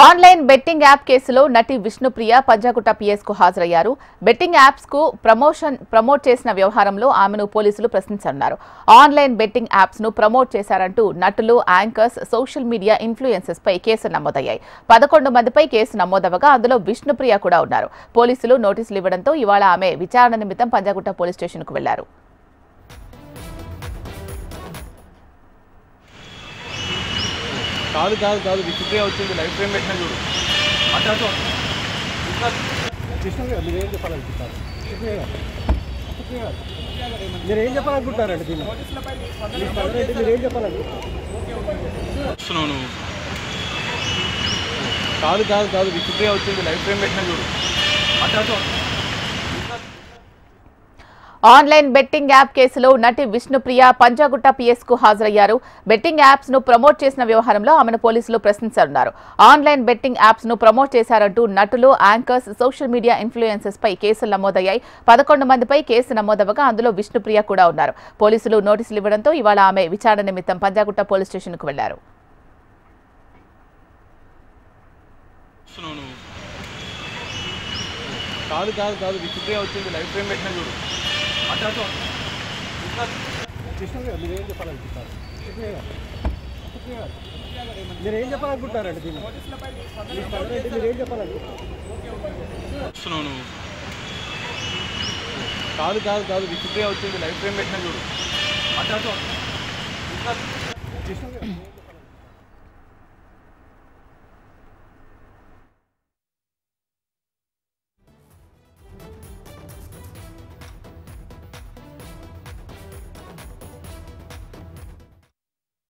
Online betting app కేసులో నటి Vishnupriya Panjagutta PS కు హాజరయ్యారు. బెట్టింగ్ యాప్స్ కు ప్రమోట్ చేసిన వ్యవహారంలో ఆమెను పోలీసులు ప్రశ్నించనున్నారు. ఆన్లైన్ బెట్టింగ్ యాప్స్ ను ప్రమోట్ చేశారంటూ నటులు, యాంకర్స్, సోషల్ మీడియా ఇన్ఫ్లుయెన్సర్స్ పై కేసులు నమోదయ్యాయి. 11 మందిపై కేసు నమోదవగా అందులో విష్ణుప్రియ కూడా ఉన్నారు. పోలీసులు నోటీసులు ఇవ్వడంతో ఇవాళ ఆమె విచారణ నిమిత్తం పంజాగుట్ట పోలీస్ స్టేషన్ కు వెళ్లారు. కాదు కాదు కాదు విష్ణుప్రియ వచ్చింది. లైఫ్ ఫ్రేమ్ పెట్టినా చూడు. అటు మీరేం చెప్పాలనుకుంటారు? మీరేం చెప్పాలనుకుంటారండి? దీన్ని మీరేం చెప్పాలనుకుంటారు? కాదు కాదు కాదు విష్ణుప్రియ వచ్చింది. లైఫ్ ఫ్రేమ్ పెట్టినా చూడు. అటు ఆన్లైన్ బెట్టింగ్ యాప్ కేసులో నటి విష్ణుప్రియ పంజాగుట్ట పిఎస్ కు హాజరయ్యారు. బెట్టింగ్ యాప్స్ ను ప్రమోట్ చేసిన వ్యవహారంలో ఆమెను పోలీసులు ప్రశ్నించనున్నారు. ఆన్లైన్ బెట్టింగ్ యాప్స్ ను ప్రమోట్ చేశారంటూ నటులు, యాంకర్స్, సోషల్ మీడియా ఇన్ఫ్లుయెన్సర్స్ పై కేసులు నమోదయ్యాయి. 11 మందిపై కేసు నమోదవగా అందులో విష్ణుప్రియ కూడా ఉన్నారు. పోలీసులు నోటీసులు ఇవ్వడంతో ఇవాళ ఆమె విచారణ నిమిత్తం పంజాగుట్ట పోలీస్ స్టేషన్ కు వెళ్లారు. కాదు కాదు కాదు విష్ణుప్రియ వచ్చింది. లైఫ్ ఫ్రేమ్ పెట్టినా చూడు. అటు మీరేం చెప్పాలనుకుంటారు? మీరేం చెప్పాలనుకుంటారండి? దీన్ని మీరేం చెప్పాలనుకుంటారు? కాదు కాదు కాదు విష్ణుప్రియ వచ్చింది. లైఫ్ ఫ్రేమ్ పెట్టినా చూడు. అటు